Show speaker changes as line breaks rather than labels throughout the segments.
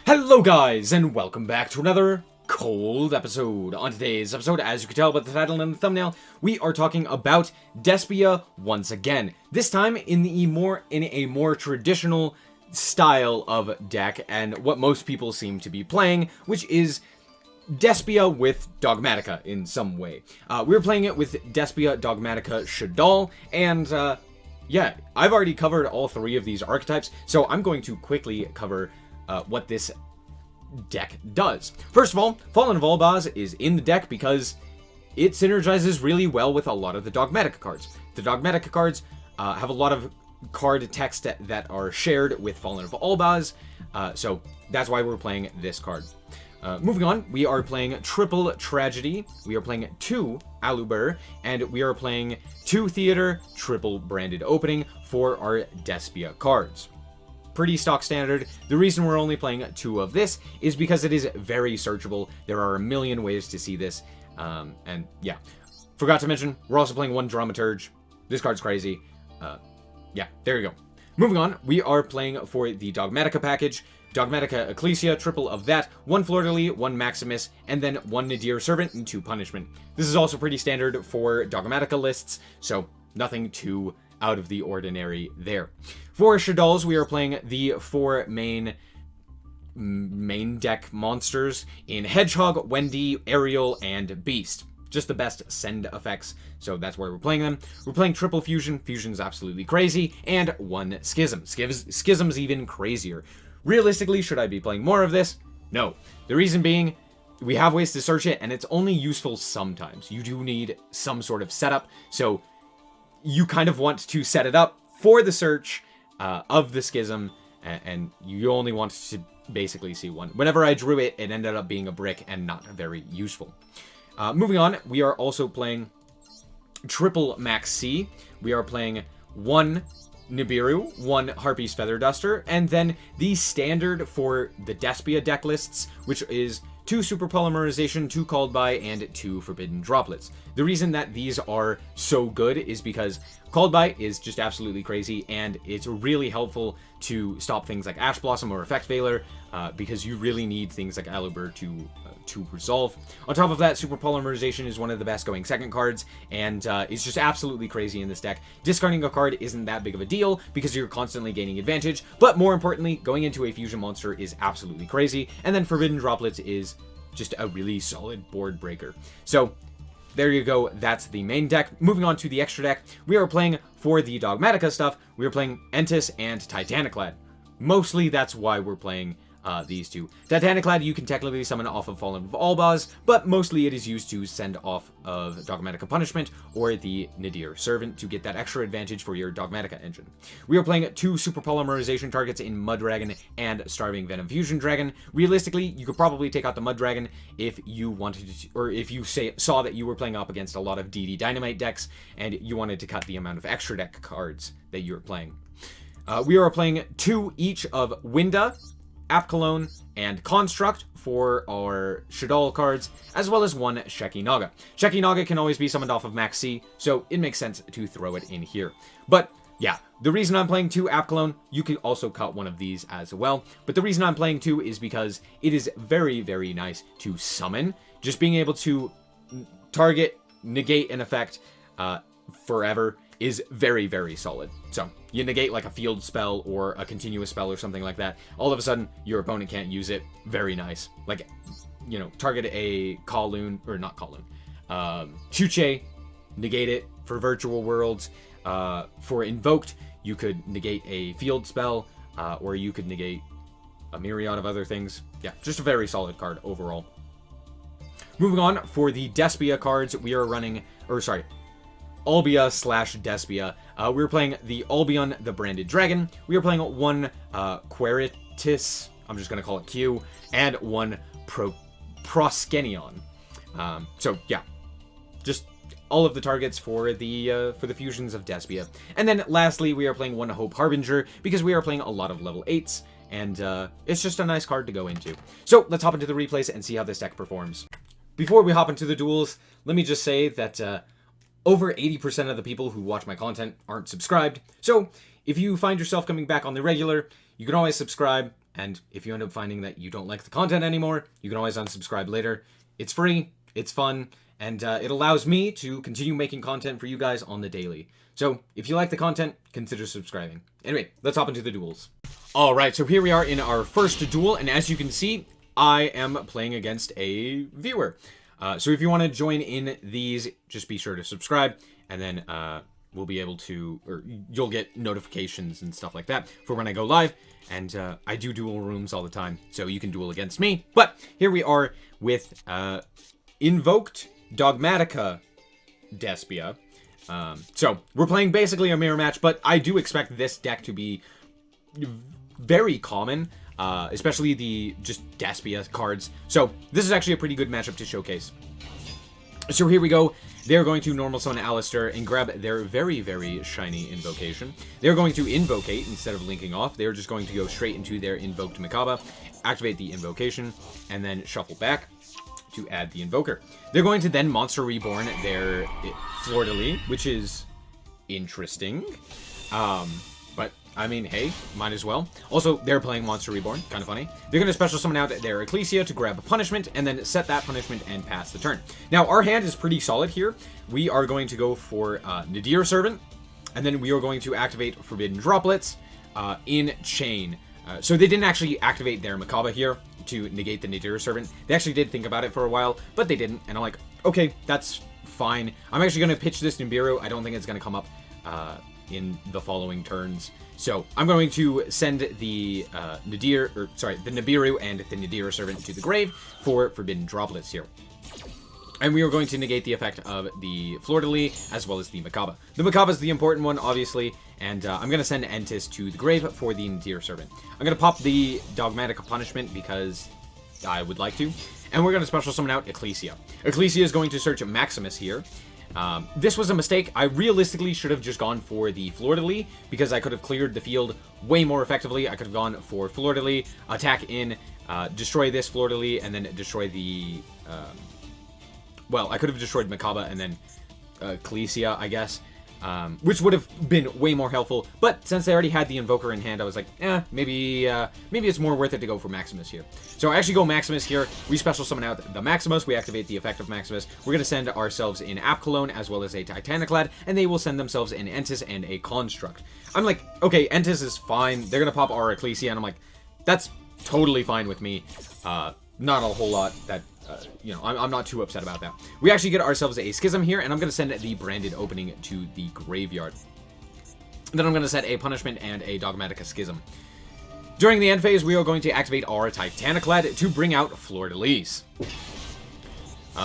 Hello guys, and welcome back to another cold episode. On today's episode, as you can tell by the title and the thumbnail, we are talking about Despia once again. This time in a more traditional style of deck, and what most people seem to be playing, which is Despia with Dogmatika in some way. We're playing it with Despia, Dogmatika, Shaddoll, and yeah, I've already covered all three of these archetypes, so I'm going to quickly cover what this deck does. First of all, Fallen of Albaz is in the deck because it synergizes really well with a lot of the Dogmatika cards. The Dogmatika cards have a lot of card text that are shared with Fallen of Albaz, so that's why we're playing this card. Moving on, we are playing Triple Tragedy, we are playing 2 Aluber, and we are playing 2 Theater, triple branded opening for our Despia cards. Pretty stock standard. The reason we're only playing 2 of this is because it is very searchable. There are a million ways to see this, and yeah. Forgot to mention, we're also playing 1 Dramaturge. This card's crazy. Yeah, there you go. Moving on, we are playing for the Dogmatika package. Dogmatika Ecclesia, triple of that, 1 Fleur-de-Lis, 1 Maximus, and then 1 Nadir Servant and 2 Punishment. This is also pretty standard for Dogmatika lists, so nothing too out of the ordinary there. For Shaddolls, we are playing the 4 main deck monsters in Hedgehog, Wendy, Ariel, and Beast. Just the best send effects, so that's where we're playing them. We're playing Triple Fusion. Fusion's absolutely crazy, and 1 Schism. Schism's even crazier. Realistically, should I be playing more of this? No. The reason being, we have ways to search it, and it's only useful sometimes. You do need some sort of setup, so you kind of want to set it up for the search of the Schism, and you only want to basically see 1. Whenever I drew it, it ended up being a brick and not very useful. Moving on, we are also playing Triple Max C. We are playing 1 Nibiru, 1 Harpy's Feather Duster, and then the standard for the Despia deck lists, which is 2 Super Polymerization, 2 Called By, and 2 Forbidden Droplets. The reason that these are so good is because Called By is just absolutely crazy, and it's really helpful to stop things like Ash Blossom or Effect Veiler, because you really need things like Aluber to resolve. On top of that, Super Polymerization is one of the best going second cards, and it's just absolutely crazy in this deck. Discarding a card isn't that big of a deal because you're constantly gaining advantage, but more importantly, going into a fusion monster is absolutely crazy, and then Forbidden Droplets is just a really solid board breaker. So there you go, that's the main deck. Moving on to the extra deck, we are playing for the Dogmatika stuff, we are playing Entis and Titaniclad. Mostly that's why we're playing these 2. Titaniclad you can technically summon off of Fallen of Albaz, but mostly it is used to send off of Dogmatika Punishment or the Nadir Servant to get that extra advantage for your Dogmatika engine. We are playing 2 Super Polymerization targets in Mud Dragon and Starving Venom Fusion Dragon. Realistically, you could probably take out the Mud Dragon if you wanted to, or if you saw that you were playing up against a lot of DD Dynamite decks and you wanted to cut the amount of extra deck cards that you're playing. We are playing 2 each of Winda, Apkalone, and Construct for our Shaddoll cards, as well as 1 Sheki Naga. Sheki Naga can always be summoned off of Max C, so it makes sense to throw it in here. But yeah, the reason I'm playing 2 Apkalone, you could also cut one of these as well, but the reason I'm playing 2 is because it is very, very nice to summon. Just being able to target, negate an effect forever is very, very solid. So you negate like a field spell or a continuous spell or something like that, all of a sudden your opponent can't use it. Very nice. Like, you know, target a Kowloon, or not Kowloon, Chuche, negate it for Virtual Worlds. For Invoked, you could negate a field spell, or you could negate a myriad of other things. Yeah, just a very solid card overall. Moving on, for the Despia cards, we are running, Albia / Despia. We're playing the Albion, the Branded Dragon. We are playing 1 Queritus, I'm just going to call it Q, and 1 Proskenion. So yeah, just all of the targets for the fusions of Despia. And then lastly, we are playing 1 Hope Harbinger because we are playing a lot of level 8s, and it's just a nice card to go into. So let's hop into the replays and see how this deck performs. Before we hop into the duels, let me just say that over 80% of the people who watch my content aren't subscribed. So if you find yourself coming back on the regular, you can always subscribe And if you end up finding that you don't like the content anymore, you can always unsubscribe later. It's free, it's fun, and it allows me to continue making content for you guys on the daily. So if you like the content, consider subscribing. Anyway, let's hop into the duels. Alright, so here we are in our first duel, and as you can see, I am playing against a viewer. So if you want to join in these, just be sure to subscribe, and then we'll be able to, or you'll get notifications and stuff like that for when I go live. And I do duel rooms all the time, so you can duel against me. But here we are with Invoked Dogmatika Despia. So we're playing basically a mirror match, but I do expect this deck to be very common, especially the just Despia cards. So this is actually a pretty good matchup to showcase. So here we go. They're going to normal summon Alistair and grab their very, very shiny invocation. They're going to invocate instead of linking off. They're just going to go straight into their invoked Makaba, activate the invocation, and then shuffle back to add the invoker. They're going to then Monster Reborn their Fleur-de-Lis, which is interesting. But, I mean, hey, might as well. Also, they're playing Monster Reborn, kind of funny. They're going to special summon out their Ecclesia to grab a punishment, and then set that punishment and pass the turn. Now, our hand is pretty solid here. We are going to go for Nadir Servant, and then we are going to activate Forbidden Droplets in Chain. So they didn't actually activate their Makaba here to negate the Nadir Servant. They actually did think about it for a while, but they didn't, and I'm like, okay, that's fine. I'm actually going to pitch this Nibiru. I don't think it's going to come up in the following turns. So I'm going to send the the Nibiru and the Nadir Servant to the grave for Forbidden Droplets here. And we are going to negate the effect of the Fleur-de-Lis as well as the Makaba. The Makaba is the important one, obviously, and I'm going to send Entis to the grave for the Nadir Servant. I'm going to pop the Dogmatika punishment because I would like to. And we're going to special summon out Ecclesia. Ecclesia is going to search Maximus here. This was a mistake. I realistically should have just gone for the Fleur-de-Lis because I could have cleared the field way more effectively. I could have gone for Fleur-de-Lis, attack in, destroy this Fleur-de-Lis, and then destroy the... well, I could have destroyed Makaba and then Ecclesia, I guess, which would have been way more helpful. But since I already had the Invoker in hand, I was like, maybe it's more worth it to go for Maximus here. So I actually go Maximus here. We special summon out the Maximus. We activate the effect of Maximus. We're going to send ourselves in Apcolone as well as a Titaniklad, and they will send themselves in Entis and a Construct. I'm like, okay, Entis is fine. They're going to pop our Ecclesia, and I'm like, that's totally fine with me. Not a whole lot that... you know, I'm not too upset about that. We actually get ourselves a Schism here, and I'm going to send the Branded Opening to the graveyard. Then I'm going to set a Punishment and a Dogmatika Schism. During the end phase, we are going to activate our Titaniklad to bring out Fleur-de-Lis.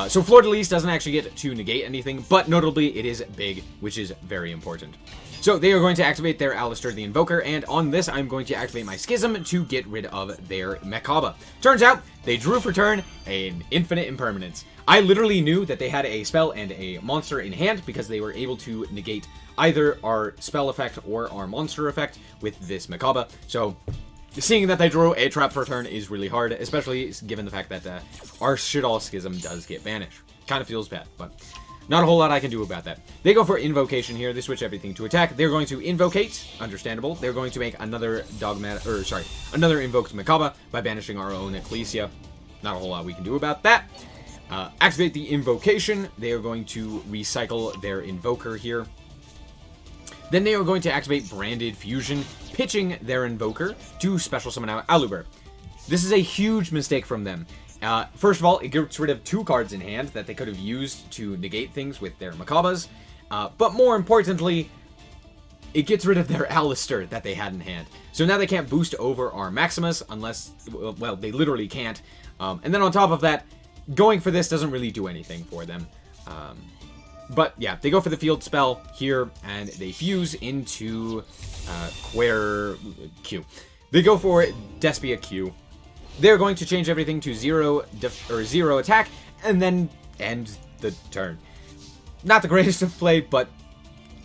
So Fleur-de-Lis doesn't actually get to negate anything, but notably it is big, which is very important. So they are going to activate their Alistair the Invoker, and on this I'm going to activate my Schism to get rid of their Makaba. Turns out, they drew for turn an Infinite Impermanence. I literally knew that they had a spell and a monster in hand because they were able to negate either our spell effect or our monster effect with this Makaba. So seeing that they drew a trap for turn is really hard, especially given the fact that our Shaddoll Schism does get banished. Kind of feels bad, but... not a whole lot I can do about that. They go for Invocation here. They switch everything to attack. They're going to Invocate. Understandable. They're going to make another another Invoked Makaba by banishing our own Ecclesia. Not a whole lot we can do about that. Activate the Invocation. They are going to recycle their Invoker here. Then they are going to activate Branded Fusion, pitching their Invoker to special summon out Aluber. This is a huge mistake from them. First of all, it gets rid of 2 cards in hand that they could have used to negate things with their Makabas. But more importantly, it gets rid of their Alistair that they had in hand. So now they can't boost over our Maximus unless, well, they literally can't. And then on top of that, going for this doesn't really do anything for them. But yeah, they go for the field spell here, and they fuse into Q. They go for Despia Q. They're going to change everything to 0 attack, and then end the turn. Not the greatest of play, but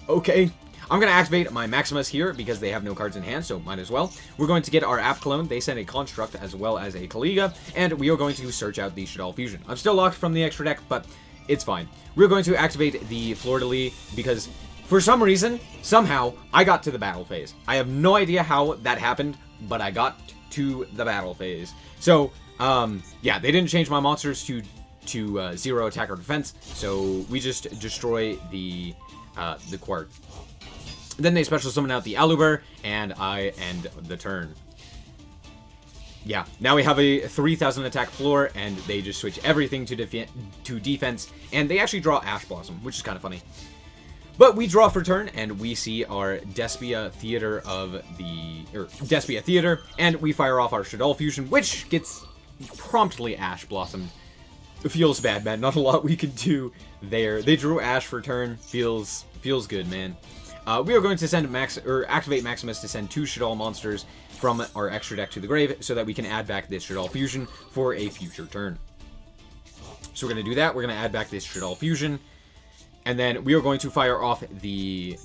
okay. I'm going to activate my Maximus here because they have no cards in hand, so might as well. We're going to get our Apcolone. They send a Construct as well as a Caliga, and we are going to search out the Shaddoll Fusion. I'm still locked from the extra deck, but it's fine. We're going to activate the Fleur-de-Lis because for some reason, somehow, I got to the battle phase. I have no idea how that happened, but I got to the battle phase. So, yeah, they didn't change my monsters to 0 attack or defense, so we just destroy the Quart. Then they special summon out the Aluber, and I end the turn. Yeah, now we have a 3,000 attack floor, and they just switch everything to defense, and they actually draw Ash Blossom, which is kind of funny. But we draw for turn, and we see our Despia Theater Despia Theater, and we fire off our Shaddoll Fusion, which gets promptly Ash Blossomed. It feels bad, man. Not a lot we can do there. They drew Ash for turn. Feels good, man. We are going to send activate Maximus to send 2 Shaddoll monsters from our extra deck to the grave, so that we can add back this Shaddoll Fusion for a future turn. So we're going to do that. We're going to add back this Shaddoll Fusion, and then we are going to fire off the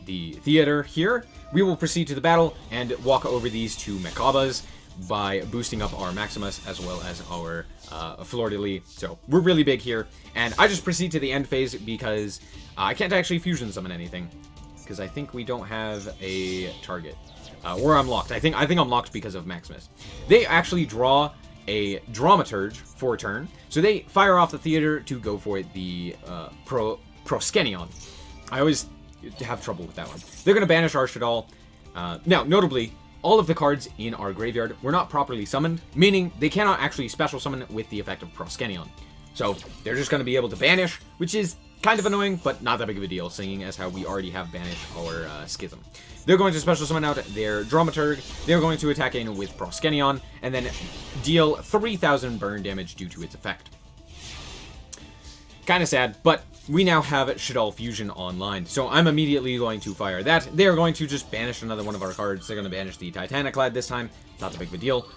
theater here. We will proceed to the battle and walk over these 2 Mekabas by boosting up our Maximus as well as our Fleur-de-Lis. So we're really big here, and I just proceed to the end phase because I can't actually fusion summon anything because I think we don't have a target. Or I'm locked. I think I'm locked because of Maximus. They actually draw a Dramaturge for a turn, so they fire off the theater to go for the Proskenion. I always have trouble with that one. They're going to banish our Shaddoll. Now, notably, all of the cards in our graveyard were not properly summoned, meaning they cannot actually special summon with the effect of Proskenion. So they're just going to be able to banish, which is kind of annoying, but not that big of a deal, seeing as how we already have banished our Schism. They're going to special summon out their Dramaturg. They're going to attack in with Proskenion, and then deal 3,000 burn damage due to its effect. Kind of sad, but we now have Shaddoll Fusion online, so I'm immediately going to fire that. They are going to just banish another one of our cards. They're going to banish the Titaniclad this time. Not that big of a deal.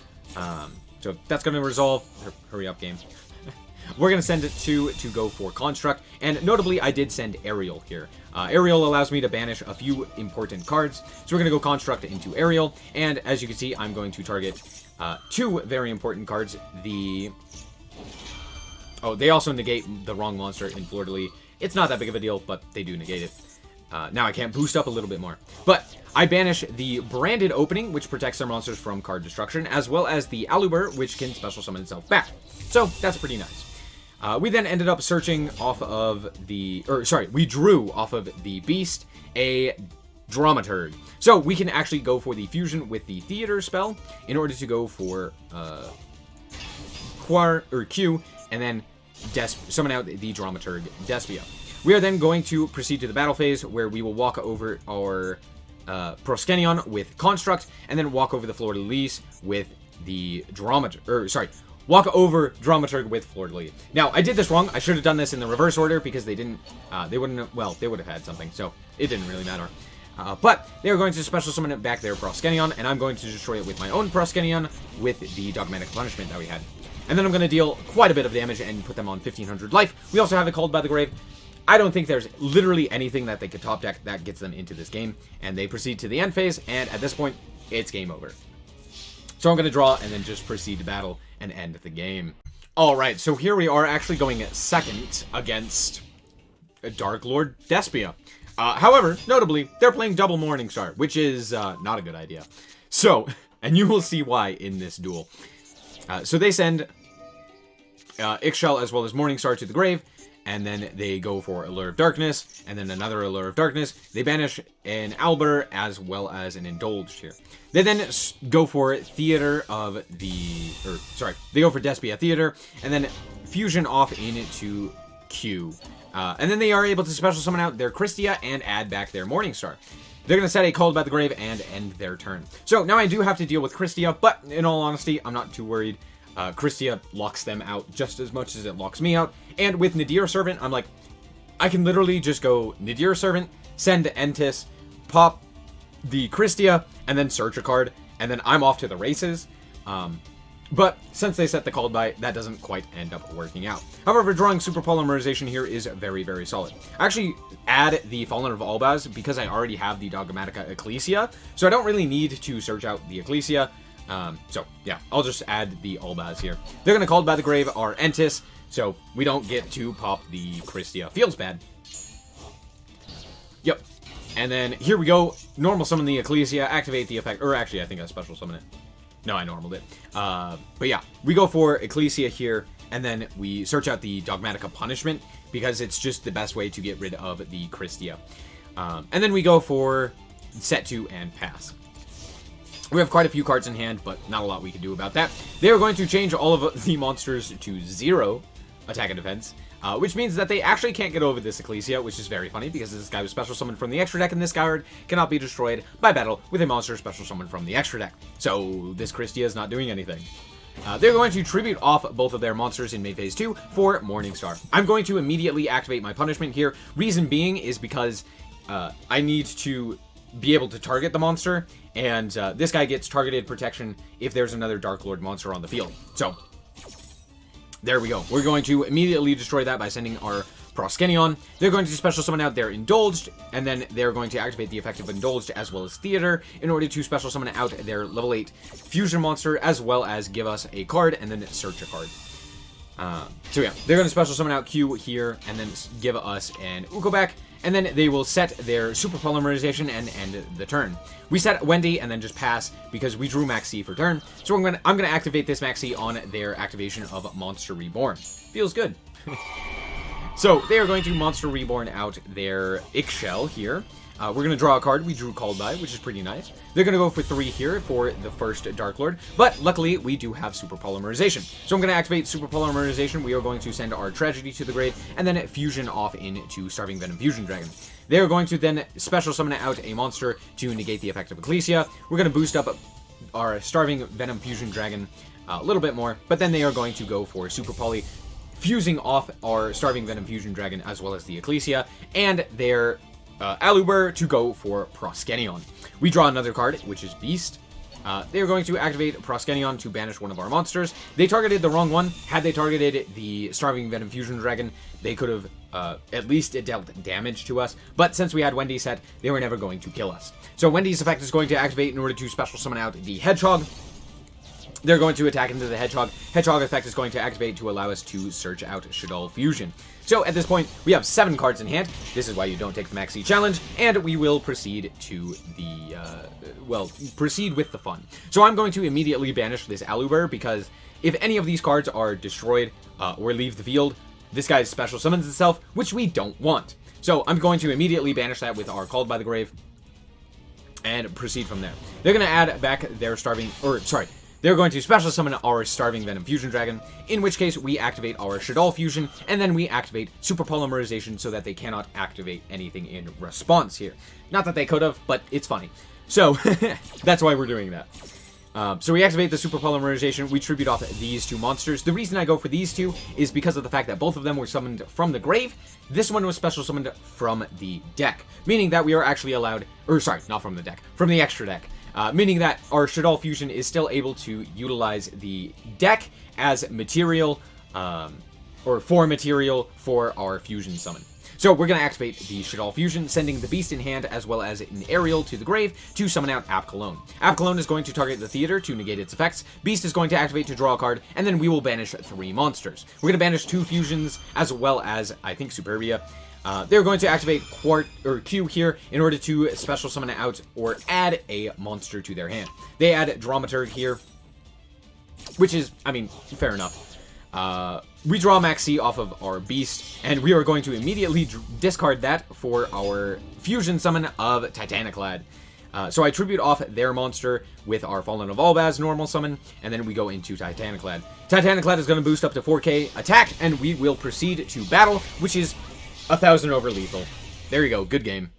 So that's going to resolve. Hurry up, game. We're going to send it to go for Construct, and notably, I did send Ariel here. Ariel allows me to banish a few important cards, so we're going to go Construct into Ariel, and as you can see, I'm going to target 2 very important cards. Oh, they also negate the wrong monster in Fleur-de-Lis. It's not that big of a deal, but they do negate it. Now I can boost up a little bit more. But I banish the Branded Opening, which protects their monsters from card destruction, as well as the Aluber, which can special summon itself back. So that's pretty nice. We then ended up searching off of we drew off of the Beast a Dramaturg. So we can actually go for the fusion with the Theater spell in order to go for Q, and then summon out the Dramaturg Despia. We are then going to proceed to the battle phase, where we will walk over our Proskenion with Construct, and then walk over the Fleur-de-Lis with the walk over Dramaturg with Fleur-de-Lis. Now, I did this wrong. I should have done this in the reverse order because they would have had something, so it didn't really matter. But they are going to special summon it back their Proskenion, and I'm going to destroy it with my own Proskenion with the Dogmatika punishment that we had. And then I'm going to deal quite a bit of damage and put them on 1,500 life. We also have it Called by the Grave. I don't think there's literally anything that they could top deck that gets them into this game, and they proceed to the end phase, and at this point, it's game over. So I'm going to draw and then just proceed to battle and end the game. Alright, so here we are actually going second against Darklord Despia. However, notably, they're playing double Morningstar, which is not a good idea. So, and you will see why in this duel. So they send Ixchel as well as Morningstar to the grave, and then they go for Allure of Darkness, and then another Allure of Darkness. They banish an Albert as well as an Indulged here. They then go for Theater of the... they go for Despia Theater, and then fusion off into Q. And then they are able to special summon out their Christia and add back their Morningstar. They're going to set a Called by the Grave and end their turn. So now I do have to deal with Christia, but in all honesty, I'm not too worried. Christia locks them out just as much as it locks me out. And with Nadir Servant, I'm like, I can literally just go Nadir Servant, send Entis, pop the Christia, and then search a card, and then I'm off to the races. But since they set the Called by, that doesn't quite end up working out. However, drawing Super Polymerization here is very, very solid. I actually add the Fallen of Albaz because I already have the Dogmatika Ecclesia, so I don't really need to search out the Ecclesia. So, yeah, I'll just add the Albaz here. They're going to Called by the Grave our Entis, so we don't get to pop the Christia. Feels bad. Yep. And then here we go. Normal summon the Ecclesia, activate the effect, or actually I think I special summon it. No, I normaled it. But yeah, we go for Ecclesia here, and then we search out the Dogmatika Punishment, because it's just the best way to get rid of the Christia. And then we go for set 2 and pass. We have quite a few cards in hand, but not a lot we can do about that. They are going to change all of the monsters to 0 attack and defense, which means that they actually can't get over this Ecclesia, which is very funny, because this guy was special summoned from the extra deck, and this card cannot be destroyed by battle with a monster special summoned from the extra deck. So this Christia is not doing anything. They're going to tribute off both of their monsters in main phase 2 for Morningstar. I'm going to immediately activate my punishment here. Reason being is because I need to be able to target the monster, and this guy gets targeted protection if there's another Darklord monster on the field. So, there we go. We're going to immediately destroy that by sending our Proskenion. They're going to special summon out their Indulged, and then they're going to activate the effect of Indulged as well as Theater in order to special summon out their level 8 Fusion monster, as well as give us a card and then search a card. So yeah, they're going to special summon out Q here and then give us an Uko back, and then they will set their Super Polymerization and end the turn. We set Wendy and then just pass because we drew Maxi for turn. So I'm gonna activate this Maxi on their activation of Monster Reborn. Feels good. So they are going to Monster Reborn out their Ixchel here. We're going to draw a card we drew Called By, which is pretty nice. They're going to go for 3 here for the first Darklord, but luckily we do have Super Polymerization. So I'm going to activate Super Polymerization. We are going to send our Tragedy to the grave, and then fusion off into Starving Venom Fusion Dragon. They are going to then special summon out a monster to negate the effect of Ecclesia. We're going to boost up our Starving Venom Fusion Dragon a little bit more, but then they are going to go for Super Poly, fusing off our Starving Venom Fusion Dragon as well as the Ecclesia, and their Aluber to go for Proskenion. We draw another card, which is Beast. They are going to activate Proskenion to banish one of our monsters. They targeted the wrong one. Had they targeted the Starving Venom Fusion Dragon, they could have at least dealt damage to us. But since we had Wendy set, they were never going to kill us. So Wendy's effect is going to activate in order to special summon out the Hedgehog. They're going to attack into the Hedgehog. Hedgehog effect is going to activate to allow us to search out Shaddoll Fusion. So at this point, we have 7 cards in hand. This is why you don't take the Maxi Challenge, and we will proceed to the, proceed with the fun. So I'm going to immediately banish this Aluber, because if any of these cards are destroyed or leave the field, this guy special summons itself, which we don't want. So I'm going to immediately banish that with our Called by the Grave, and proceed from there. They're going to add back their they're going to special summon our Starving Venom Fusion Dragon, in which case we activate our Shaddoll Fusion, and then we activate Super Polymerization so that they cannot activate anything in response here. Not that they could have, but it's funny. So, that's why we're doing that. So we activate the Super Polymerization, we tribute off these 2 monsters. The reason I go for these 2 is because of the fact that both of them were summoned from the grave. This one was special summoned from the deck, meaning that we are actually allowed, not from the deck, from the extra deck. Meaning that our Shaddoll Fusion is still able to utilize the deck as material, or for material for our Fusion Summon. So we're going to activate the Shaddoll Fusion, sending the Beast in hand as well as an Aerial to the grave to summon out Apkalone. Apkalone is going to target the Theater to negate its effects, Beast is going to activate to draw a card, and then we will banish 3 monsters. We're going to banish 2 Fusions as well as, I think, Superbia. They're going to activate Q here in order to special summon out or add a monster to their hand. They add Dramaturg here, which is, I mean, fair enough. We draw Maxi off of our Beast, and we are going to immediately discard that for our Fusion Summon of Titaniclad. So I tribute off their monster with our Fallen of Albaz normal summon, and then we go into Titaniclad. Titaniclad is going to boost up to 4k attack, and we will proceed to battle, which is 1,000 over lethal. There you go, good game.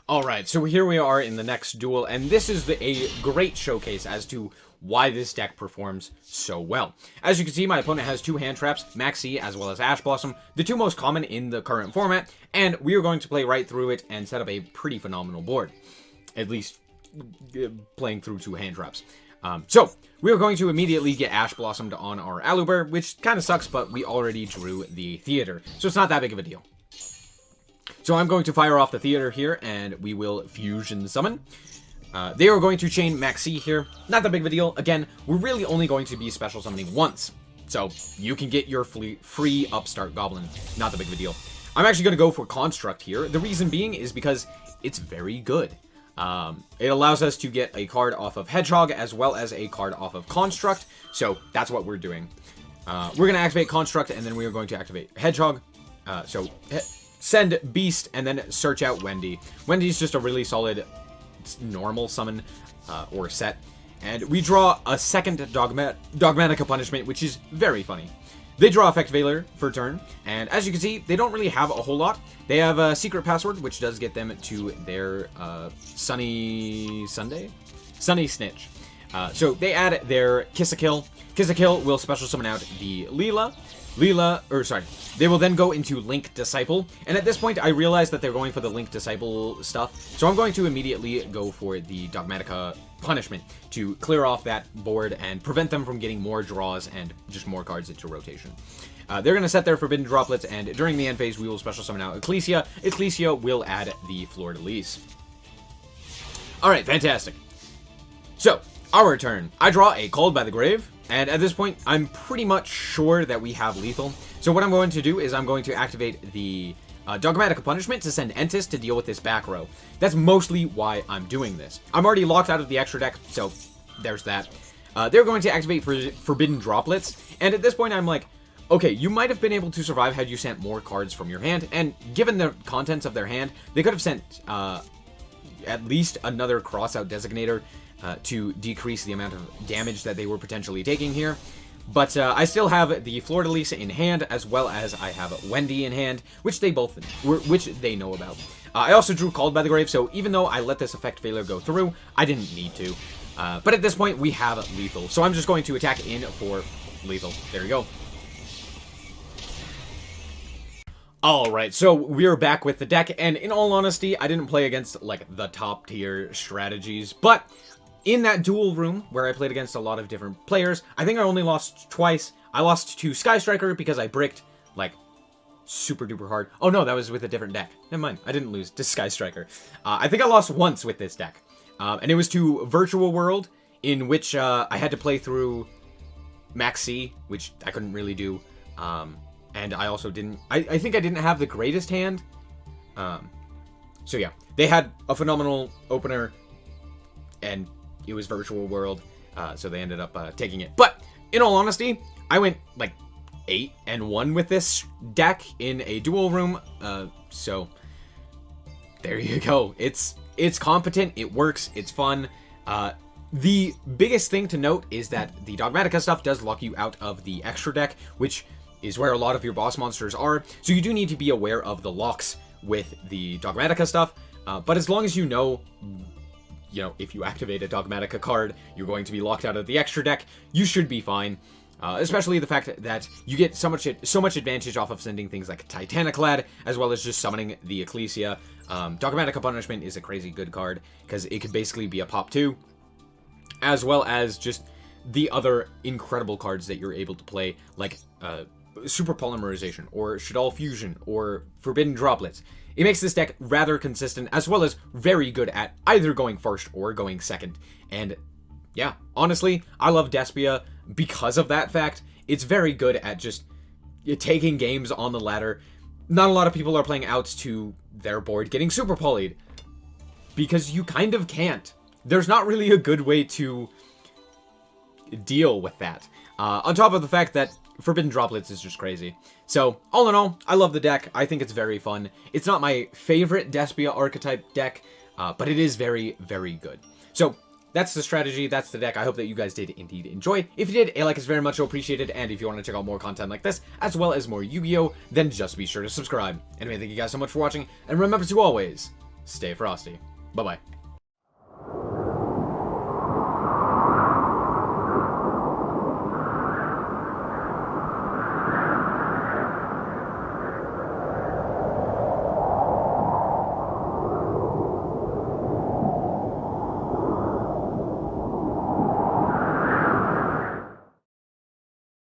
Alright, so here we are in the next duel, and this is a great showcase as to why this deck performs so well. As you can see, my opponent has 2 hand traps, Maxi as well as Ash Blossom, the 2 most common in the current format, and we are going to play right through it and set up a pretty phenomenal board. At least, playing through 2 hand traps. So, we are going to immediately get Ash Blossomed on our Aluber, which kind of sucks, but we already drew the Theater, so it's not that big of a deal. So I'm going to fire off the Theater here, and we will Fusion Summon. They are going to chain Maxi here. Not that big of a deal. Again, we're really only going to be special summoning once. So you can get your free Upstart Goblin. Not that big of a deal. I'm actually going to go for Construct here. The reason being is because it's very good. It allows us to get a card off of Hedgehog as well as a card off of Construct. So that's what we're doing. We're going to activate Construct, and then we are going to activate Hedgehog. Send Beast, and then search out Wendy. Wendy's just a really solid normal summon or set. And we draw a second Dogmatika punishment, which is very funny. They draw Effect Veiler for turn, and as you can see, they don't really have a whole lot. They have a secret password, which does get them to their Sunny Snitch. So they add their Kiss a Kill. Kiss a Kill will special summon out the Leela. They will then go into Link Disciple, and at this point I realize that they're going for the Link Disciple stuff, so I'm going to immediately go for the Dogmatika punishment to clear off that board and prevent them from getting more draws and just more cards into rotation. They're going to set their Forbidden Droplets, and during the end phase we will special summon out Ecclesia. Ecclesia will add the Fleur-de-Lis. Alright, fantastic. So, our turn. I draw a Called by the Grave. And at this point, I'm pretty much sure that we have lethal. So what I'm going to do is I'm going to activate the Dogmatika punishment to send Entis to deal with this back row. That's mostly why I'm doing this. I'm already locked out of the extra deck, so there's that. They're going to activate Forbidden Droplets. And at this point, I'm like, okay, you might have been able to survive had you sent more cards from your hand. And given the contents of their hand, they could have sent at least another Crossout Designator to decrease the amount of damage that they were potentially taking here. But I still have the Fleur-de-Lis in hand, as well as I have Wendy in hand, which they know about. I also drew Called by the Grave, so even though I let this Effect Failure go through, I didn't need to. But at this point, we have lethal, so I'm just going to attack in for lethal. There you go. Alright, so we're back with the deck, and in all honesty, I didn't play against, like, the top tier strategies, but in that duel room, where I played against a lot of different players, I think I only lost twice. I lost to Sky Striker because I bricked, like, super duper hard. Oh no, that was with a different deck. Never mind, I didn't lose to Sky Striker. I think I lost once with this deck, and it was to Virtual World, in which I had to play through Max C, which I couldn't really do, and I also didn't... I think I didn't have the greatest hand, so yeah. They had a phenomenal opener, and it was Virtual World, so they ended up taking it. But, in all honesty, I went, like, 8-1 with this deck in a duel room, so there you go. It's competent, it works, it's fun. The biggest thing to note is that the Dogmatika stuff does lock you out of the extra deck, which is where a lot of your boss monsters are, so you do need to be aware of the locks with the Dogmatika stuff, but as long as you know, if you activate a Dogmatika card, you're going to be locked out of the extra deck, you should be fine. Especially the fact that you get so much advantage off of sending things like Titaniclad, as well as just summoning the Ecclesia. Dogmatika Punishment is a crazy good card, because it could basically be a pop 2, as well as just the other incredible cards that you're able to play, like Super Polymerization, or Shaddoll Fusion, or Forbidden Droplets. It makes this deck rather consistent, as well as very good at either going first or going second. And yeah, honestly, I love Despia because of that fact. It's very good at just taking games on the ladder. Not a lot of people are playing outs to their board getting super polyed, because you kind of can't. There's not really a good way to deal with that. On top of the fact that Forbidden Droplets is just crazy. So, all in all, I love the deck. I think it's very fun. It's not my favorite Despia archetype deck, but it is very, very good. So, that's the strategy, that's the deck. I hope that you guys did indeed enjoy. If you did, a like is very much appreciated, and if you want to check out more content like this, as well as more Yu-Gi-Oh!, then just be sure to subscribe. Anyway, thank you guys so much for watching, and remember to always stay frosty. Bye-bye.